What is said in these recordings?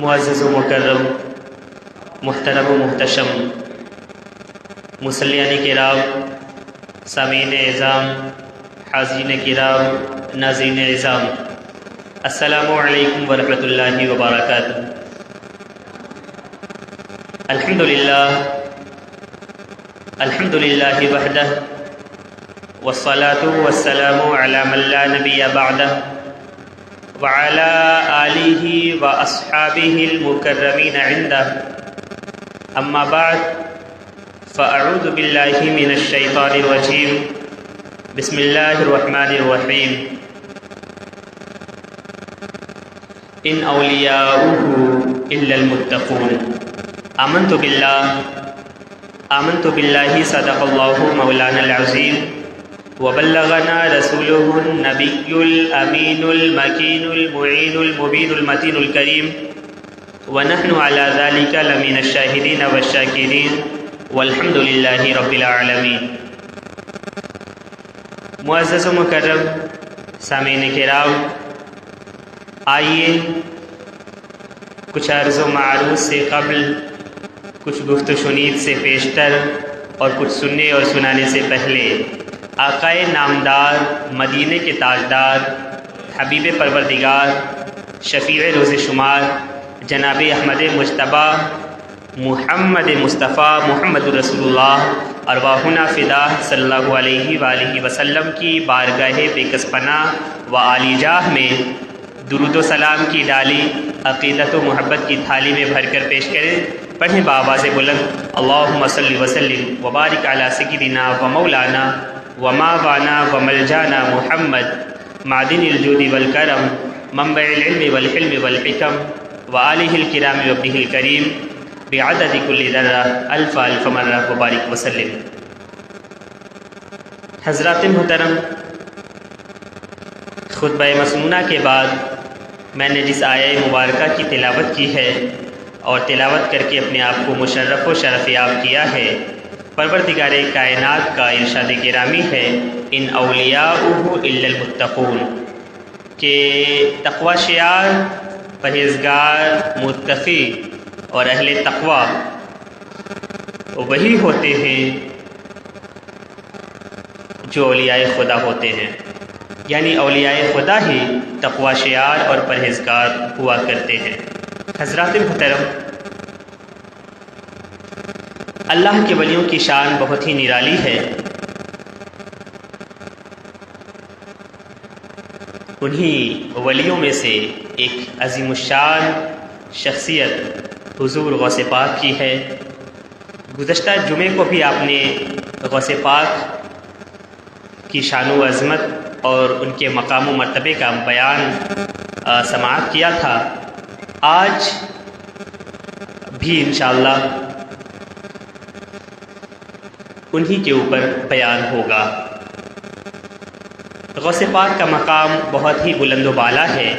معزز و مکرم، محترم و محتشم مصلیان کرام، سامعین اعظام، حاضرین کرام، ناظرین اعظام، السلام علیکم ورحمۃ اللہ وبرکاتہ۔ الحمدللہ وحدہ والصلاة والسلام علی من لا نبی بعدہ وعلى آلہ واصحابہ المکرمین عندہ، اما بعد فاعوذ باللہ من الشیطان الرجیم، بسم اللہ الرحمن الرحیم۔ ان اولیاؤہ الا المتقون۔ آمنت باللہ صدق اللہ مولانا العظیم وبلغنا رسوله النبی الامین المکین المعین المبین المتین الکریم ونحن على ذلك لمن الشاہدین والشاکرین والحمد للہ رب العالمین۔ معزز و مکرم سامعین کرام، آئیے کچھ عرض و معروض سے قبل، کچھ گفت و شنید سے پیشتر اور کچھ سننے اور سنانے سے پہلے آقائے نامدار، مدینے کے تاجدار، حبیب پروردگار، شفیع روز شمار، جناب احمد مجتبیٰ محمد مصطفیٰ محمد رسول اللہ ارواحنا فدا صلی اللہ علیہ وآلہ وسلم کی بارگاہ بے کس پناہ و عالی جاہ میں درود و سلام کی ڈالی عقیدت و محبت کی تھالی میں بھر کر پیش کریں۔ پڑھیں بآواز بلند، اللہم صلی وسلم وبارک علی سیدنا و مولانا و ماوانا و ملجانا محمد، معدن الجود والکرم، منبع العلم والحلم والحکم، و آلہ الکرام و ابنہ الکریم، بعدد کل ذرہ الف الف مرہ وبارک وسلم۔ حضرات محترم، خطبہ مسنونہ کے بعد میں نے جس آیہ مبارکہ کی تلاوت کی ہے اور تلاوت کر کے اپنے آپ کو مشرف و شرف یاب کیا ہے، پروردگار کائنات کا ارشاد گرامی ہے، ان اولیاؤہ الا المتقون، کہ تقوی شیار، پرہیزگار، متقی اور اہل تقوی وہی ہوتے ہیں جو اولیاء خدا ہوتے ہیں، یعنی اولیاء خدا ہی تقوی شیار اور پرہیزگار ہوا کرتے ہیں۔ حضرات محترم، اللہ کے ولیوں کی شان بہت ہی نرالی ہے۔ انہی ولیوں میں سے ایک عظیم الشان شخصیت حضور غوث پاک کی ہے۔ گزشتہ جمعے کو بھی آپ نے غوث پاک کی شان و عظمت اور ان کے مقام و مرتبے کا بیان سماعت کیا تھا۔ آج بھی انشاءاللہ انہی کے اوپر بیان ہوگا۔ غوث پاک کا مقام بہت ہی بلند و بالا ہے،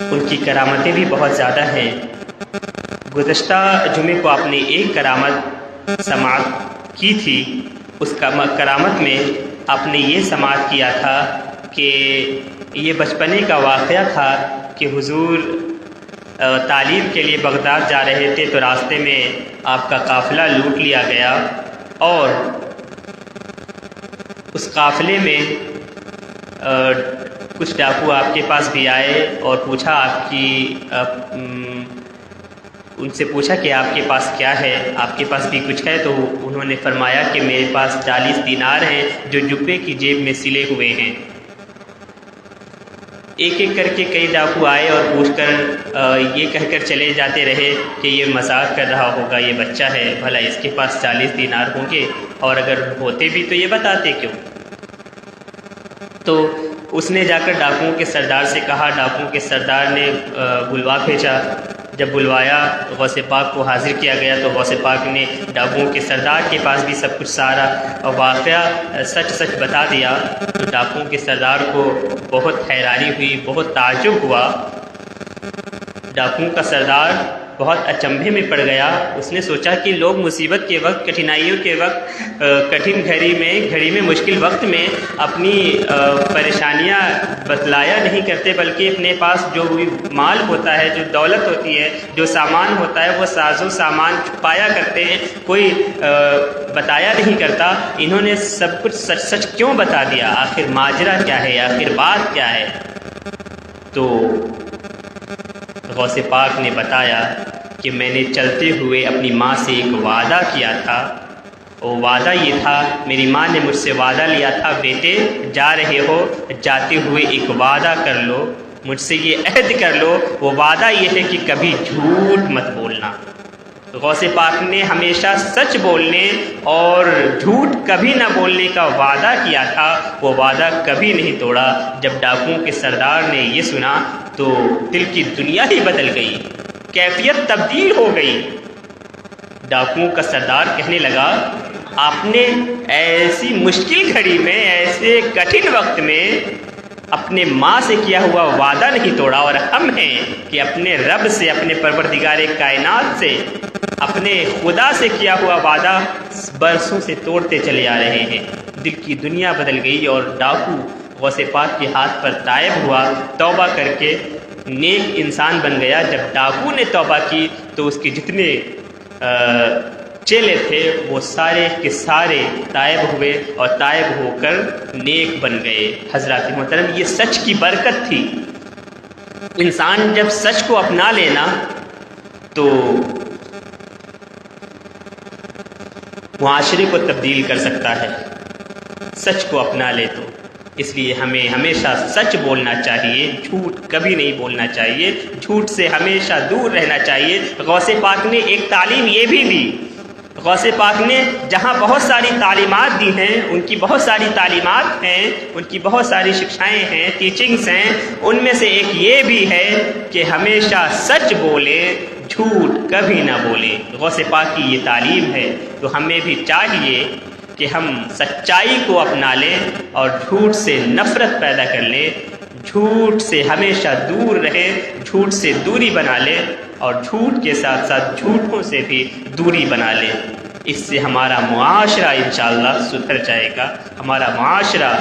ان کی کرامتیں بھی بہت زیادہ ہیں۔ گزشتہ جمعے کو آپ نے ایک کرامت سماعت کی تھی، اس کرامت میں آپ نے یہ سماعت کیا تھا کہ یہ بچپنے کا واقعہ تھا کہ حضور تعلیم کے لیے بغداد جا رہے تھے تو راستے میں آپ کا قافلہ لوٹ لیا گیا، اور اس قافلے میں کچھ ڈاکو آپ کے پاس بھی آئے اور پوچھا ان سے پوچھا کہ آپ کے پاس کیا ہے، آپ کے پاس بھی کچھ ہے؟ تو انہوں نے فرمایا کہ میرے پاس 40 دینار ہیں جو جبے کی جیب میں سلے ہوئے ہیں۔ ایک ایک کر کے کئی ڈاکو آئے اور پوچھ کر یہ کہہ کر چلے جاتے رہے کہ یہ مذاق کر رہا ہوگا، یہ بچہ ہے، بھلا اس کے پاس 40 دینار ہوں گے، اور اگر ہوتے بھی تو یہ بتاتے کیوں؟ تو اس نے جا کر ڈاکوؤں کے سردار سے کہا، ڈاکوؤں کے سردار نے بلوا بھیجا۔ جب بلوایا، غوث پاک کو حاضر کیا گیا تو غوث پاک نے ڈاکوؤں کے سردار کے پاس بھی سب کچھ سارا واقعہ سچ سچ بتا دیا۔ تو ڈاکوؤں کے سردار کو بہت حیرانی ہوئی، بہت تعجب ہوا۔ ڈاکوؤں کا سردار بہت اچنبھے میں پڑ گیا۔ اس نے سوچا کہ لوگ مصیبت کے وقت، کٹھنائیوں کے وقت، کٹھن گھڑی میں مشکل وقت میں اپنی پریشانیاں بتلایا نہیں کرتے، بلکہ اپنے پاس جو مال ہوتا ہے، جو دولت ہوتی ہے، جو سامان ہوتا ہے، وہ ساز و سامان چھپایا کرتے ہیں، کوئی بتایا نہیں کرتا۔ انہوں نے سب کچھ سچ سچ کیوں بتا دیا؟ آخر ماجرا کیا ہے؟ آخر بات کیا ہے؟ تو غوث پاک نے بتایا کہ میں نے چلتے ہوئے اپنی ماں سے ایک وعدہ کیا تھا۔ وہ وعدہ یہ تھا، میری ماں نے مجھ سے وعدہ لیا تھا، بیٹے جا رہے ہو، جاتے ہوئے ایک وعدہ کر لو، مجھ سے یہ عہد کر لو۔ وہ وعدہ یہ ہے کہ کبھی جھوٹ مت بولنا۔ غوث پاک نے ہمیشہ سچ بولنے اور جھوٹ کبھی نہ بولنے کا وعدہ کیا تھا، وہ وعدہ کبھی نہیں توڑا۔ جب ڈاکوؤں کے سردار نے یہ سنا تو دل کی دنیا ہی بدل گئی، کیفیت تبدیل ہو گئی۔ ڈاکوؤں کا سردار کہنے لگا، آپ نے ایسی مشکل گھڑی میں، ایسے کٹھن وقت میں اپنے ماں سے کیا ہوا وعدہ نہیں توڑا، اور ہم ہیں کہ اپنے رب سے، اپنے پروردگار کائنات سے، اپنے خدا سے کیا ہوا وعدہ برسوں سے توڑتے چلے آ رہے ہیں۔ دل کی دنیا بدل گئی اور ڈاکو غوث پاک کے ہاتھ پر تائب ہوا، توبہ کر کے نیک انسان بن گیا۔ جب ڈاکو نے توبہ کی تو اس کے جتنے چیلے تھے وہ سارے کے سارے تائب ہوئے اور تائب ہو کر نیک بن گئے۔ حضرات محترم، یہ سچ کی برکت تھی۔ انسان جب سچ کو اپنا لینا تو معاشرے کو تبدیل کر سکتا ہے، سچ کو اپنا لے تو۔ اس لیے ہمیں ہمیشہ سچ بولنا چاہیے، جھوٹ کبھی نہیں بولنا چاہیے، جھوٹ سے ہمیشہ دور رہنا چاہیے۔ غوث پاک نے ایک تعلیم یہ بھی دی، غوث پاک نے جہاں بہت ساری تعلیمات دی ہیں، ان کی بہت ساری تعلیمات ہیں، ان کی بہت ساری شکشائیں ہیں، ٹیچنگز ہیں، ان میں سے ایک یہ بھی ہے کہ ہمیشہ سچ بولیں، جھوٹ کبھی نہ بولیں۔ غوث پاک کی یہ تعلیم ہے، تو ہمیں بھی چاہیے کہ ہم سچائی کو اپنا لیں اور جھوٹ سے نفرت پیدا کر لیں، جھوٹ سے ہمیشہ دور رہیں، جھوٹ سے دوری بنا لیں، اور جھوٹ کے ساتھ ساتھ جھوٹوں سے بھی دوری بنا لیں۔ اس سے ہمارا معاشرہ انشاءاللہ سدھر جائے گا، ہمارا معاشرہ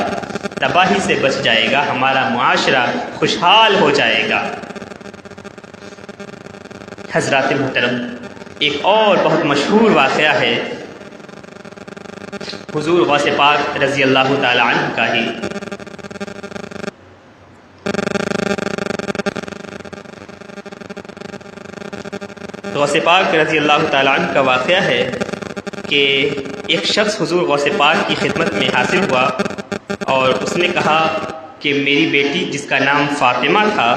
تباہی سے بچ جائے گا، ہمارا معاشرہ خوشحال ہو جائے گا۔ حضرات محترم، ایک اور بہت مشہور واقعہ ہے حضور غوث پاک رضی اللہ تعالی عنہ کا ہی۔ غوث پاک رضی اللہ تعالی عنہ کا واقعہ ہے کہ ایک شخص حضور غوث پاک کی خدمت میں حاضر ہوا اور اس نے کہا کہ میری بیٹی جس کا نام فاطمہ تھا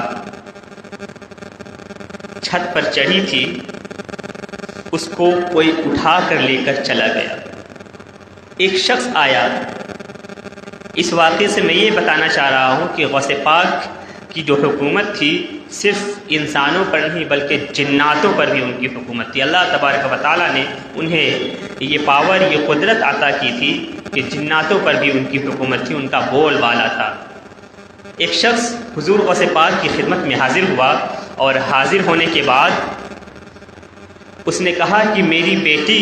چھت پر چڑھی تھی، اس کو کوئی اٹھا کر لے کر چلا گیا۔ ایک شخص آیا۔ اس واقعے سے میں یہ بتانا چاہ رہا ہوں کہ غوث پاک کی جو حکومت تھی صرف انسانوں پر نہیں بلکہ جناتوں پر بھی ان کی حکومت تھی۔ اللہ تبارک و تعالیٰ نے انہیں یہ پاور، یہ قدرت عطا کی تھی کہ جناتوں پر بھی ان کی حکومت تھی، ان کا بول بالا تھا۔ ایک شخص حضور غوث پاک کی خدمت میں حاضر ہوا اور حاضر ہونے کے بعد اس نے کہا کہ میری بیٹی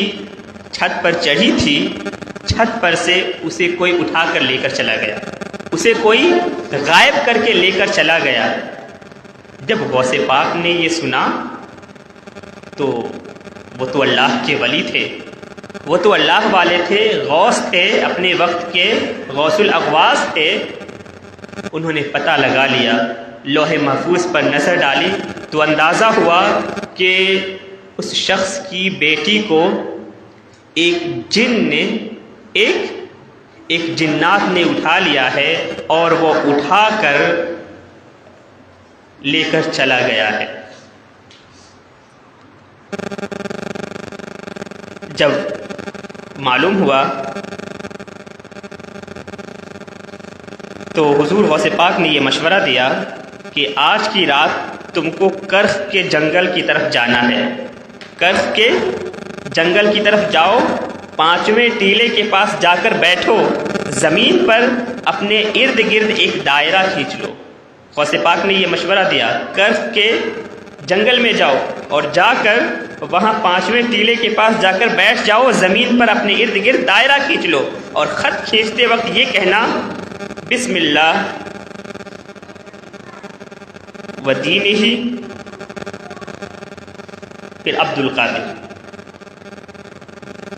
چھت پر چڑھی تھی، چھت پر سے اسے کوئی اٹھا کر لے کر چلا گیا، اسے کوئی غائب کر کے لے کر چلا گیا۔ جب غوث پاک نے یہ سنا تو وہ تو اللہ کے ولی تھے، وہ تو اللہ والے تھے، غوث تھے، اپنے وقت کے غوث الاغواث تھے۔ انہوں نے پتہ لگا لیا، لوح محفوظ پر نظر ڈالی تو اندازہ ہوا کہ اس شخص کی بیٹی کو ایک جن نے، ایک جنات نے اٹھا لیا ہے اور وہ اٹھا کر لے کر چلا گیا ہے۔ جب معلوم ہوا تو حضور غوث پاک نے یہ مشورہ دیا کہ آج کی رات تم کو کرخ کے جنگل کی طرف جانا ہے، کرخ کے جنگل کی طرف جاؤ، 5ویں ٹیلے کے پاس جا کر بیٹھو، زمین پر اپنے ارد گرد ایک دائرہ کھینچ لو۔ غوث پاک نے یہ مشورہ دیا، کرخ کے جنگل میں جاؤ اور جا کر وہاں 5ویں ٹیلے کے پاس جا کر بیٹھ جاؤ، زمین پر اپنے ارد گرد دائرہ کھینچ لو اور خط کھینچتے وقت یہ کہنا بسم اللہ و دینہ پھر عبد القادر،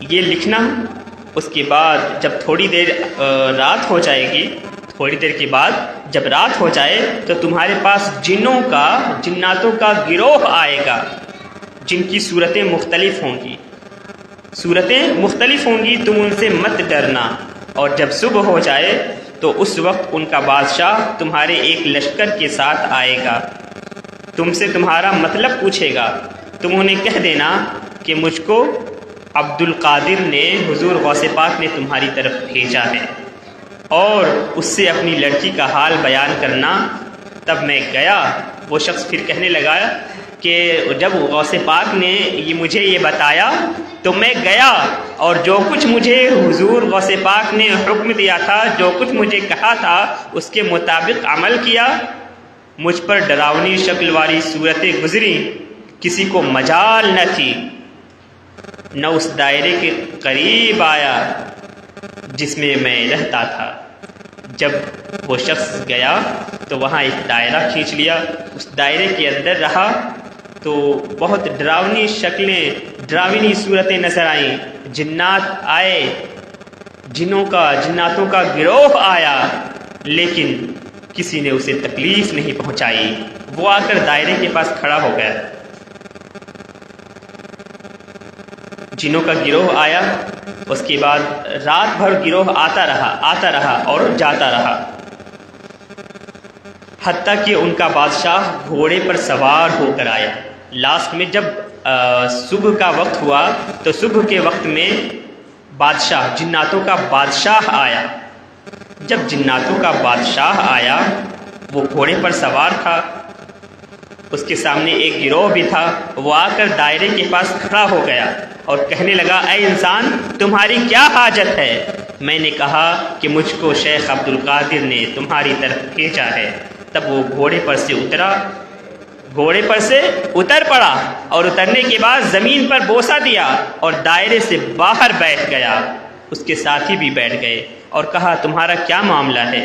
یہ لکھنا۔ اس کے بعد جب تھوڑی دیر رات ہو جائے گی، تھوڑی دیر کے بعد جب رات ہو جائے تو تمہارے پاس جناتوں کا گروہ آئے گا، جن کی صورتیں مختلف ہوں گی، تم ان سے مت ڈرنا، اور جب صبح ہو جائے تو اس وقت ان کا بادشاہ تمہارے ایک لشکر کے ساتھ آئے گا، تم سے تمہارا مطلب پوچھے گا، تم انہیں کہہ دینا کہ مجھ کو عبد القادر نے، حضور غوث پاک نے تمہاری طرف بھیجا ہے، اور اس سے اپنی لڑکی کا حال بیان کرنا۔ تب میں گیا۔ وہ شخص پھر کہنے لگا کہ جب غوث پاک نے مجھے یہ بتایا تو میں گیا اور جو کچھ مجھے حضور غوث پاک نے حکم دیا تھا، جو کچھ مجھے کہا تھا، اس کے مطابق عمل کیا۔ مجھ پر ڈراؤنی شکل والی صورتیں گزری، کسی کو مجال نہ تھی، نہ اس دائرے کے قریب آیا جس میں میں رہتا تھا۔ جب وہ شخص گیا تو وہاں ایک دائرہ کھینچ لیا، اس دائرے کے اندر رہا تو بہت ڈراؤنی شکلیں، ڈراؤنی صورتیں نظر آئیں، جنات آئے، جناتوں کا گروہ آیا، لیکن کسی نے اسے تکلیف نہیں پہنچائی۔ وہ آ کر دائرے کے پاس کھڑا ہو گیا، جنوں کا گروہ آیا، اس کے بعد رات بھر گروہ آتا رہا اور جاتا رہا، حتیٰ کہ ان کا بادشاہ گھوڑے پر سوار ہو کر آیا۔ لاسٹ میں جب صبح کا وقت ہوا تو صبح کے وقت میں جناتوں کا بادشاہ آیا۔ جب جناتوں کا بادشاہ آیا، وہ گھوڑے پر سوار تھا، اس کے سامنے ایک گروہ بھی تھا۔ وہ آ کر دائرے کے پاس کھڑا ہو گیا اور کہنے لگا، اے انسان، تمہاری کیا حاجت ہے؟ میں نے کہا کہ مجھ کو شیخ عبد القادر نے تمہاری طرف بھیجا ہے۔ تب وہ گھوڑے پر سے اتر پڑا اور اترنے کے بعد زمین پر بوسہ دیا اور دائرے سے باہر بیٹھ گیا۔ اس کے ساتھی بھی بیٹھ گئے اور کہا، تمہارا کیا معاملہ ہے؟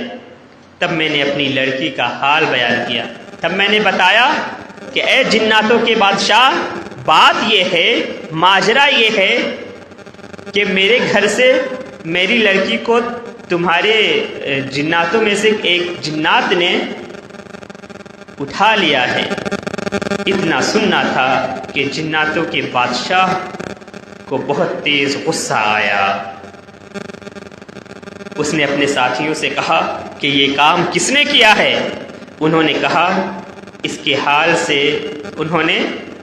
تب میں نے اپنی لڑکی کا حال بیان کیا۔ تب میں نے بتایا کہ اے جناتوں کے بادشاہ، بات یہ ہے، ماجرا یہ ہے کہ میرے گھر سے میری لڑکی کو تمہارے جناتوں میں سے ایک جنات نے اٹھا لیا ہے۔ اتنا سننا تھا کہ جناتوں کے بادشاہ کو بہت تیز غصہ آیا۔ اس نے اپنے ساتھیوں سے کہا کہ یہ کام کس نے کیا ہے؟ انہوں نے کہا، اس کے حال سے، انہوں نے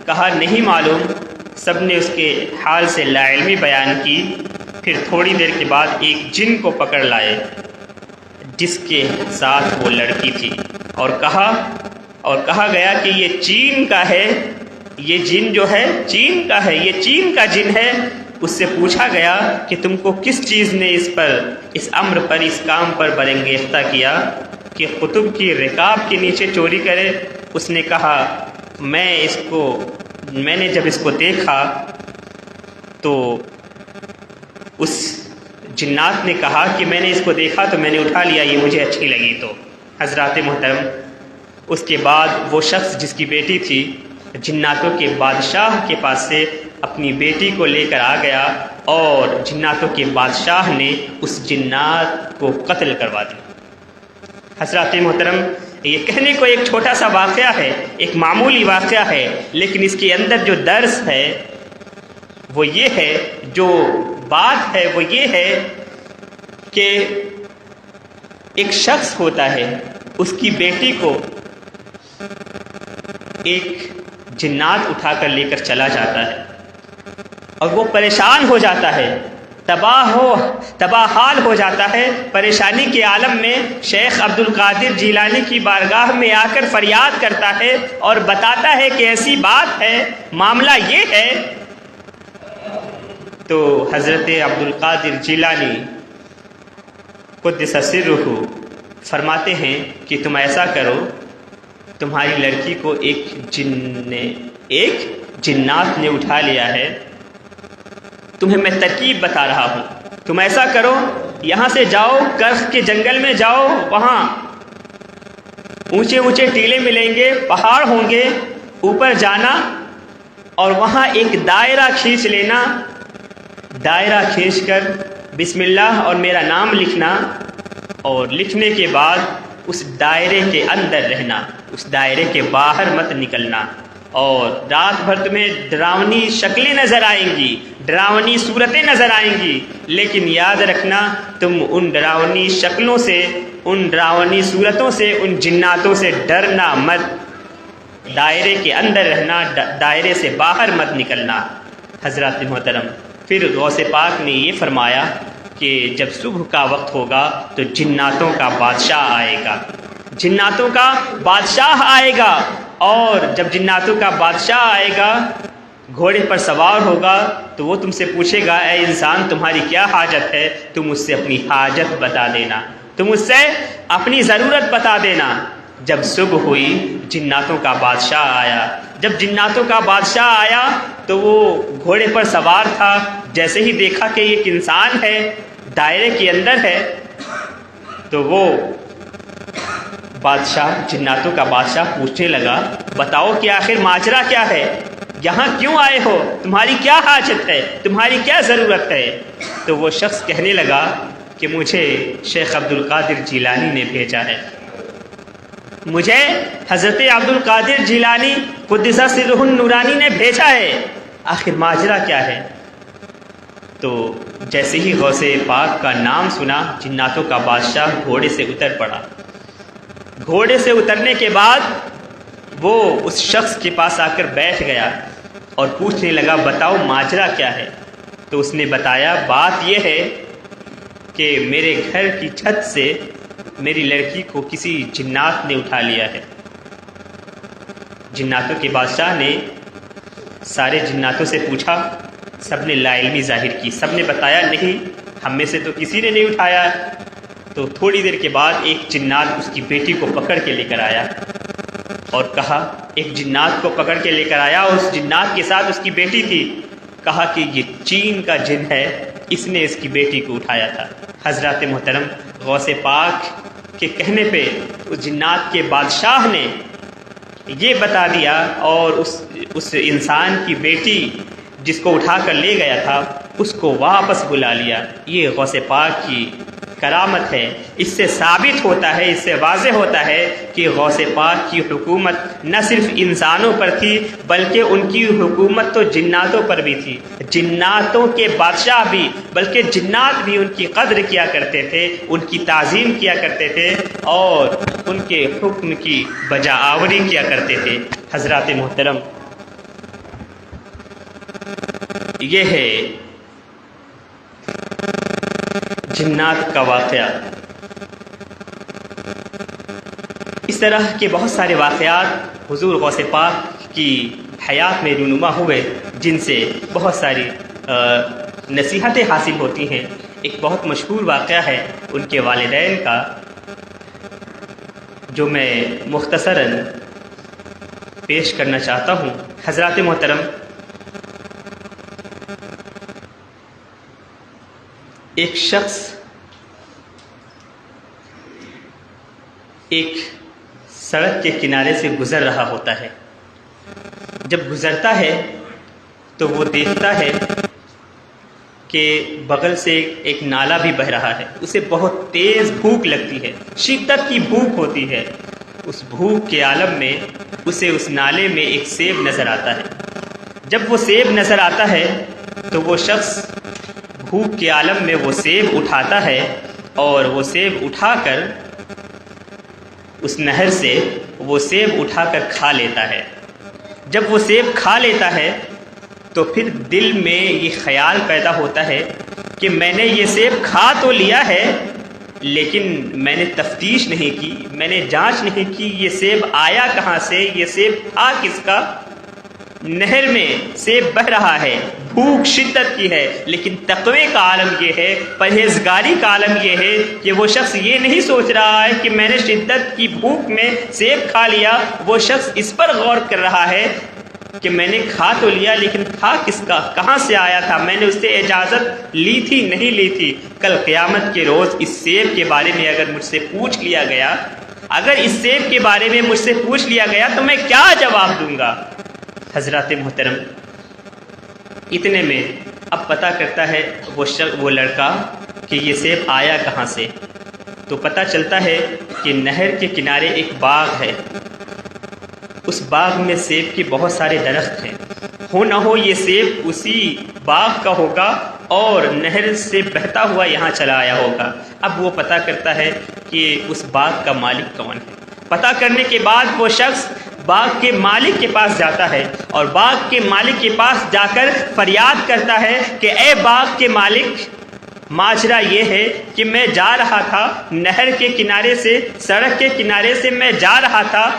کہا نہیں معلوم۔ سب نے اس کے حال سے لا علمی بیان کی۔ پھر تھوڑی دیر کے بعد ایک جن کو پکڑ لائے جس کے ساتھ وہ لڑکی تھی، اور کہا گیا کہ یہ چین کا ہے، یہ جن جو ہے چین کا ہے، یہ چین کا جن ہے۔ اس سے پوچھا گیا کہ تم کو کس چیز نے اس امر پر، اس کام پر برانگیختہ کیا کہ قطب کی رکاب کے نیچے چوری کرے؟ اس نے کہا، میں نے جب اس کو دیکھا تو اس جنات نے کہا کہ میں نے اس کو دیکھا تو میں نے اٹھا لیا، یہ مجھے اچھی لگی۔ تو حضرات محترم، اس کے بعد وہ شخص جس کی بیٹی تھی، جناتوں کے بادشاہ کے پاس سے اپنی بیٹی کو لے کر آ گیا اور جناتوں کے بادشاہ نے اس جنات کو قتل کروا دیا۔ حضرات محترم، یہ کہنے کو ایک چھوٹا سا واقعہ ہے، ایک معمولی واقعہ ہے، لیکن اس کے اندر جو درس ہے وہ یہ ہے، جو بات ہے وہ یہ ہے کہ ایک شخص ہوتا ہے، اس کی بیٹی کو ایک جنات اٹھا کر لے کر چلا جاتا ہے اور وہ پریشان ہو جاتا ہے، تباہ حال ہو جاتا ہے۔ پریشانی کے عالم میں شیخ عبد القادر جیلانی کی بارگاہ میں آ کر فریاد کرتا ہے اور بتاتا ہے کہ ایسی بات ہے، معاملہ یہ ہے۔ تو حضرت عبد القادر جیلانی قدس سرہ فرماتے ہیں کہ تم ایسا کرو، تمہاری لڑکی کو ایک جنات نے اٹھا لیا ہے، تمہیں میں ترکیب بتا رہا ہوں، تم ایسا کرو، یہاں سے جاؤ، کرخ کے جنگل میں جاؤ، وہاں اونچے اونچے ٹیلے ملیں گے، پہاڑ ہوں گے، اوپر جانا اور وہاں ایک دائرہ کھینچ لینا، دائرہ کھینچ کر بسم اللہ اور میرا نام لکھنا، اور لکھنے کے بعد اس دائرے کے اندر رہنا، اس دائرے کے باہر مت نکلنا، اور رات بھر تمہیں ڈراؤنی شکلیں نظر آئیں گی، ڈراؤنی صورتیں نظر آئیں گی، لیکن یاد رکھنا تم ان ڈراؤنی شکلوں سے، ان ڈراؤنی صورتوں سے، ان جناتوں سے ڈرنا مت، دائرے کے اندر رہنا، دائرے سے باہر مت نکلنا۔ حضرات محترم، پھر غوث پاک نے یہ فرمایا کہ جب صبح کا وقت ہوگا تو جناتوں کا بادشاہ آئے گا، جناتوں کا بادشاہ آئے گا، اور جب جناتوں کا بادشاہ آئے گا، گھوڑے پر سوار ہوگا، تو وہ تم سے پوچھے گا اے انسان تمہاری کیا حاجت ہے، تم اس سے اپنی حاجت بتا دینا، تم اس سے اپنی ضرورت بتا دینا۔ جب صبح ہوئی جناتوں کا بادشاہ آیا، جب جناتوں کا بادشاہ آیا تو وہ گھوڑے پر سوار تھا، جیسے ہی دیکھا کہ ایک انسان ہے، دائرے کے اندر ہے، تو وہ بادشاہ، جناتوں کا بادشاہ پوچھنے لگا بتاؤ کہ آخر ماجرا کیا ہے، یہاں کیوں آئے ہو، تمہاری کیا حاجت ہے، تمہاری کیا ضرورت ہے؟ تو وہ شخص کہنے لگا کہ مجھے شیخ عبد القادر جیلانی نے بھیجا ہے، مجھے حضرت عبد القادر جیلانی قدس سرہ النورانی نے بھیجا ہے، آخر ماجرا کیا ہے؟ تو جیسے ہی غوث پاک کا نام سنا، جناتوں کا بادشاہ گھوڑے سے اتر پڑا، گھوڑے سے اترنے کے بعد وہ اس شخص کے پاس آ کر بیٹھ گیا اور پوچھنے لگا بتاؤ ماجرا کیا ہے؟ تو اس نے بتایا بات یہ ہے کہ میرے گھر کی چھت سے میری لڑکی کو کسی جنات نے اٹھا لیا ہے۔ جناتوں کے بادشاہ نے سارے جناتوں سے پوچھا، سب نے لا علمی ظاہر کی، سب نے بتایا نہیں، ہم میں سے تو کسی نے نہیں اٹھایا۔ تو تھوڑی دیر کے بعد ایک جنات اس کی بیٹی کو پکڑ کے لے کر آیا اور کہا، ایک جنات کو پکڑ کے لے کر آیا اور اس جنات کے ساتھ اس کی بیٹی تھی، کہا کہ یہ چین کا جن ہے، اس نے اس کی بیٹی کو اٹھایا تھا۔ حضرات محترم، غوث پاک کے کہنے پہ اس جنات کے بادشاہ نے یہ بتا دیا اور اس انسان کی بیٹی جس کو اٹھا کر لے گیا تھا اس کو واپس بلا لیا۔ یہ غوث پاک کی کرامت ہے۔ اس سے ثابت ہوتا ہے، اس سے واضح ہوتا ہے کہ غوث پاک کی حکومت نہ صرف انسانوں پر تھی بلکہ ان کی حکومت تو جناتوں پر بھی تھی، جناتوں کے بادشاہ بھی، بلکہ جنات بھی ان کی قدر کیا کرتے تھے، ان کی تعظیم کیا کرتے تھے اور ان کے حکم کی بجا آوری کیا کرتے تھے۔ حضرات محترم، یہ ہے جنات کا واقعہ۔ اس طرح کے بہت سارے واقعات حضور غوث پاک کی حیات میں رونما ہوئے جن سے بہت ساری نصیحتیں حاصل ہوتی ہیں۔ ایک بہت مشہور واقعہ ہے ان کے والدین کا جو میں مختصراً پیش کرنا چاہتا ہوں۔ حضرات محترم، ایک شخص ایک سڑک کے کنارے سے گزر رہا ہوتا ہے۔ جب گزرتا ہے تو وہ دیکھتا ہے کہ بغل سے ایک نالا بھی بہہ رہا ہے، اسے بہت تیز بھوک لگتی ہے، شدت کی بھوک ہوتی ہے۔ اس بھوک کے عالم میں اسے اس نالے میں ایک سیب نظر آتا ہے۔ جب وہ سیب نظر آتا ہے تو وہ شخص بھوک کے عالم میں وہ سیب اٹھاتا ہے اور وہ سیب اٹھا کر اس نہر سے وہ سیب اٹھا کر کھا لیتا ہے۔ جب وہ سیب کھا لیتا ہے تو پھر دل میں یہ خیال پیدا ہوتا ہے کہ میں نے یہ سیب کھا تو لیا ہے لیکن میں نے تفتیش نہیں کی، میں نے جانچ نہیں کی یہ سیب آیا کہاں سے، یہ سیب تھا کس کا۔ نہر میں سیب بہ رہا ہے، بھوک شدت کی ہے، لیکن تقوی کا عالم یہ ہے، پرہیزگاری کا عالم یہ ہے کہ وہ شخص یہ نہیں سوچ رہا ہے کہ میں نے شدت کی بھوک میں سیب کھا لیا، وہ شخص اس پر غور کر رہا ہے کہ میں نے کھا تو لیا لیکن تھا کس کا، کہاں سے آیا تھا، میں نے اس سے اجازت لی تھی نہیں لی تھی۔ کل قیامت کے روز اس سیب کے بارے میں اگر مجھ سے پوچھ لیا گیا، اگر اس سیب کے بارے میں مجھ سے پوچھ لیا گیا تو میں کیا جواب دوں گا؟ حضرات محترم، اتنے میں اب پتہ کرتا ہے وہ لڑکا کہ یہ سیب آیا کہاں سے، تو پتہ چلتا ہے کہ نہر کے کنارے ایک باغ ہے، اس باغ میں سیب کے بہت سارے درخت ہیں، ہو نہ ہو یہ سیب اسی باغ کا ہوگا اور نہر سے بہتا ہوا یہاں چلا آیا ہوگا۔ اب وہ پتہ کرتا ہے کہ اس باغ کا مالک کون ہے۔ پتہ کرنے کے بعد وہ شخص باغ کے مالک کے پاس جاتا ہے اور باغ کے مالک کے پاس جا کر فریاد کرتا ہے کہ اے باغ کے مالک، ماجرا یہ ہے کہ میں جا رہا تھا نہر کے کنارے سے، سڑک کے کنارے سے میں جا رہا تھا،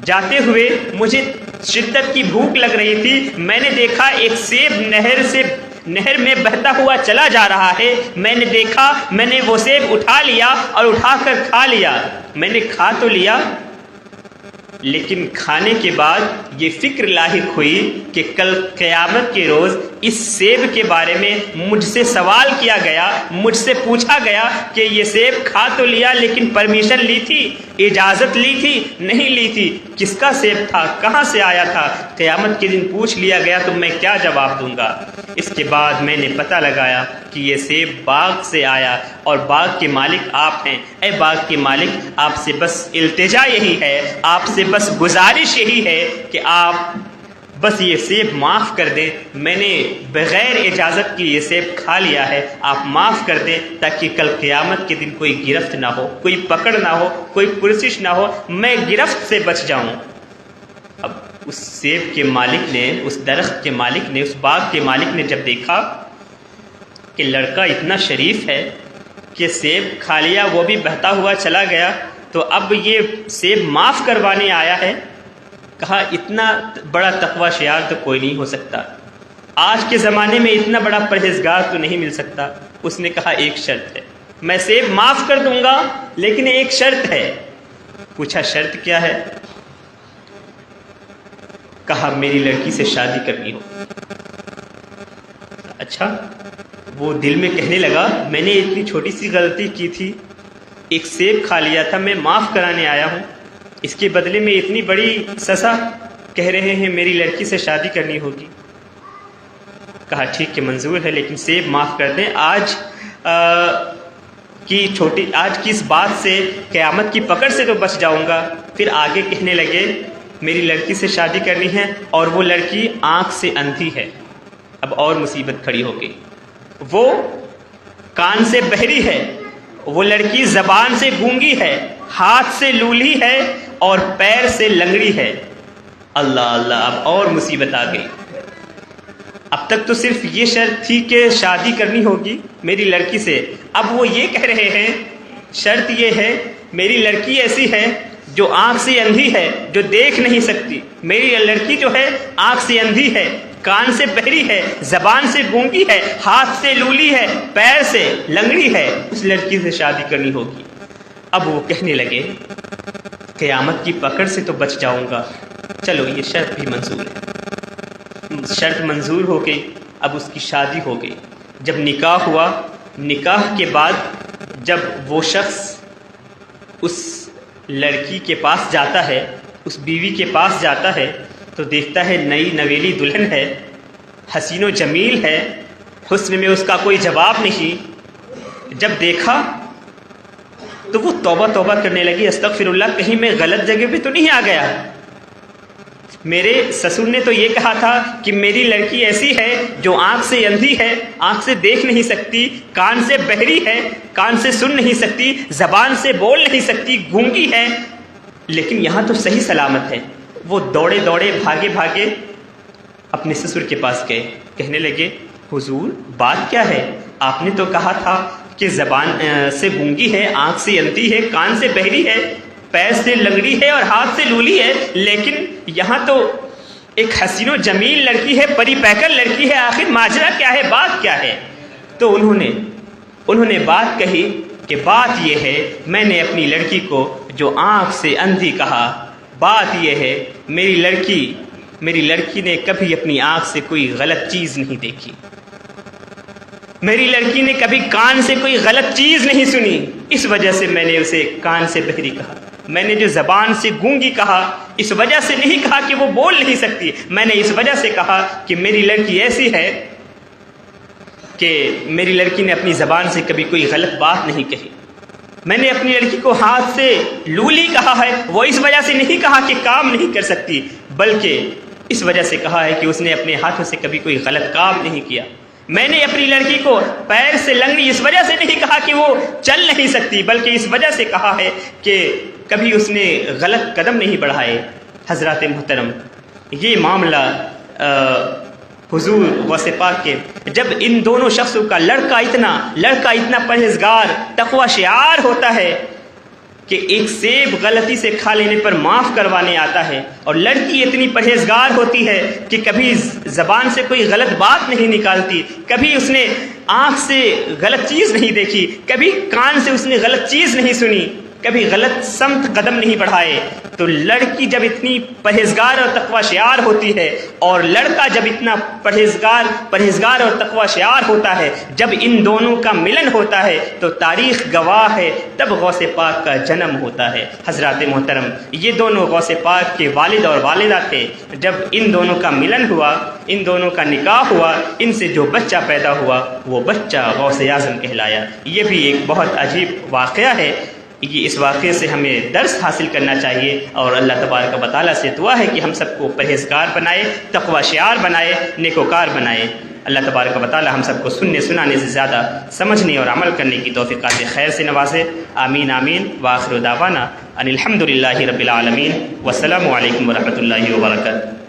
جاتے ہوئے مجھے شدت کی بھوک لگ رہی تھی، میں نے دیکھا ایک سیب نہر میں بہتا ہوا چلا جا رہا ہے، میں نے دیکھا، میں نے وہ سیب اٹھا لیا اور اٹھا کر کھا لیا۔ میں نے کھا تو لیا لیکن کھانے کے بعد یہ فکر لاحق ہوئی کہ کل قیامت کے روز اس سیب کے بارے میں مجھ سے سوال کیا گیا، مجھ سے پوچھا گیا کہ یہ سیب کھا تو لیا لیکن پرمیشن لی تھی، اجازت لی تھی نہیں لی تھی، کس کا سیب تھا، کہاں سے آیا تھا؟ قیامت کے دن پوچھ لیا گیا تو میں کیا جواب دوں گا؟ اس کے بعد میں نے پتہ لگایا کہ یہ سیب باغ سے آیا اور باغ کے مالک آپ ہیں۔ اے باغ کے مالک، آپ سے بس التجا یہی ہے، آپ سے بس گزارش یہی ہے کہ آپ بس یہ سیب معاف کر دیں، میں نے بغیر اجازت کی یہ سیب کھا لیا ہے، آپ معاف کر دیں تاکہ کل قیامت کے دن کوئی گرفت نہ ہو، کوئی پکڑ نہ ہو، کوئی پرسش نہ ہو، میں گرفت سے بچ جاؤں۔ اب اس سیب کے مالک نے، اس درخت کے مالک نے، اس باغ کے مالک نے جب دیکھا کہ لڑکا اتنا شریف ہے کہ سیب کھا لیا، وہ بھی بہتا ہوا چلا گیا، تو اب یہ سیب معاف کروانے آیا ہے، کہا اتنا بڑا تقوی شیار تو کوئی نہیں ہو سکتا، آج کے زمانے میں اتنا بڑا پرہیزگار تو نہیں مل سکتا۔ اس نے کہا ایک شرط ہے، میں سیب معاف کر دوں گا لیکن ایک شرط ہے۔ پوچھا شرط کیا ہے؟ کہا میری لڑکی سے شادی کرنی ہو۔ اچھا، وہ دل میں کہنے لگا میں نے اتنی چھوٹی سی غلطی کی تھی، ایک سیب کھا لیا تھا، میں معاف کرانے آیا ہوں، اس کے بدلے میں اتنی بڑی سزا کہہ رہے ہیں میری لڑکی سے شادی کرنی ہوگی۔ کہا ٹھیک ہے منظور ہے لیکن سیب معاف کر دیں، آج کی اس بات سے، قیامت کی پکڑ سے تو بچ جاؤں گا۔ پھر آگے کہنے لگے میری لڑکی سے شادی کرنی ہے اور وہ لڑکی آنکھ سے اندھی ہے۔ اب اور مصیبت کھڑی ہو گئی، وہ کان سے بہری ہے، وہ لڑکی زبان سے گونگی ہے، ہاتھ سے لولی ہے اور پیر سے لنگڑی ہے۔ اللہ اللہ، اب اور مصیبت آ گئی۔ اب تک تو صرف یہ شرط تھی کہ شادی کرنی ہوگی میری لڑکی سے، اب وہ یہ کہہ رہے ہیں شرط یہ ہے میری لڑکی ایسی ہے جو آنکھ سے اندھی ہے، جو دیکھ نہیں سکتی، میری لڑکی جو ہے آنکھ سے اندھی ہے، کان سے بہری ہے، زبان سے گونگی ہے، ہاتھ سے لولی ہے، پیر سے لنگڑی ہے، اس لڑکی سے شادی کرنی ہوگی۔ اب وہ کہنے لگے قیامت کی پکڑ سے تو بچ جاؤں گا، چلو یہ شرط بھی منظور ہے۔ شرط منظور ہو گئی، اب اس کی شادی ہو گئی۔ جب نکاح ہوا، نکاح کے بعد جب وہ شخص اس لڑکی کے پاس جاتا ہے، اس بیوی کے پاس جاتا ہے تو دیکھتا ہے نئی نویلی دلہن ہے، حسین و جمیل ہے، حسن میں اس کا کوئی جواب نہیں۔ جب دیکھا تو وہ توبہ توبہ کرنے لگی، استغفر اللہ، کہیں میں غلط جگہ پہ تو نہیں آ گیا، میرے سسر نے تو یہ کہا تھا کہ میری لڑکی ایسی ہے جو آنکھ سے اندھی ہے، آنکھ سے دیکھ نہیں سکتی، کان سے بہری ہے، کان سے سن نہیں سکتی، زبان سے بول نہیں سکتی، گونگی ہے، لیکن یہاں تو صحیح سلامت ہے۔ وہ دوڑے دوڑے بھاگے بھاگے اپنے سسر کے پاس گئے، کہنے لگے حضور بات کیا ہے؟ آپ نے تو کہا تھا کہ زبان سے گونگی ہے، آنکھ سے اندھی ہے، کان سے بہری ہے، پیر سے لنگڑی ہے اور ہاتھ سے لولی ہے، لیکن یہاں تو ایک حسین و جمیل لڑکی ہے، پری پیکر لڑکی ہے، آخر ماجرا کیا ہے، بات کیا ہے؟ تو انہوں نے بات کہی کہ بات یہ ہے، میں نے اپنی لڑکی کو جو آنکھ سے اندھی کہا، بات یہ ہے میری لڑکی نے کبھی اپنی آنکھ سے کوئی غلط چیز نہیں دیکھی، میری لڑکی نے کبھی کان سے کوئی غلط چیز نہیں سنی، اس وجہ سے میں نے اسے کان سے بہری کہا۔ میں نے جو زبان سے گونگی کہا، اس وجہ سے نہیں کہا کہ وہ بول نہیں سکتی، میں نے اس وجہ سے کہا کہ میری لڑکی ایسی ہے کہ میری لڑکی نے اپنی زبان سے کبھی کوئی غلط بات نہیں کہی۔ میں نے اپنی لڑکی کو ہاتھ سے لولی کہا ہے، وہ اس وجہ سے نہیں کہا کہ کام نہیں کر سکتی، بلکہ اس وجہ سے کہا ہے کہ اس نے اپنے ہاتھوں سے کبھی کوئی غلط کام نہیں کیا۔ میں نے اپنی لڑکی کو پیر سے لنگڑی اس وجہ سے نہیں کہا کہ وہ چل نہیں سکتی، بلکہ اس وجہ سے کہا ہے کہ کبھی اس نے غلط قدم نہیں بڑھائے۔ حضرات محترم، یہ معاملہ حضور غوث پاک کے جب ان دونوں شخصوں کا لڑکا اتنا پرہیزگار تقوی شعار ہوتا ہے کہ ایک سیب غلطی سے کھا لینے پر معاف کروانے آتا ہے، اور لڑکی اتنی پرہیزگار ہوتی ہے کہ کبھی زبان سے کوئی غلط بات نہیں نکالتی، کبھی اس نے آنکھ سے غلط چیز نہیں دیکھی، کبھی کان سے اس نے غلط چیز نہیں سنی، کبھی غلط سمت قدم نہیں بڑھائے، تو لڑکی جب اتنی پرہیزگار اور تقوی شعار ہوتی ہے، اور لڑکا جب اتنا پرہیزگار اور تقوی شعار ہوتا ہے، جب ان دونوں کا ملن ہوتا ہے تو تاریخ گواہ ہے، تب غوث پاک کا جنم ہوتا ہے۔ حضرات محترم، یہ دونوں غوث پاک کے والد اور والدہ تھے، جب ان دونوں کا ملن ہوا، ان دونوں کا نکاح ہوا، ان سے جو بچہ پیدا ہوا وہ بچہ غوث اعظم کہلایا۔ یہ بھی ایک بہت عجیب واقعہ ہے، یہ اس واقعے سے ہمیں درس حاصل کرنا چاہیے، اور اللہ تبارک و تعالیٰ سے دعا ہے کہ ہم سب کو پرہیزگار بنائے، تقوی شعار بنائے، نیکوکار بنائے۔ اللہ تبارک و تعالیٰ ہم سب کو سننے سنانے سے زیادہ سمجھنے اور عمل کرنے کی توفیقات خیر سے نوازے۔ آمین آمین۔ وآخر دعوانا ان الحمد للہ رب العالمین، والسلام علیکم ورحمۃ اللہ وبرکاتہ۔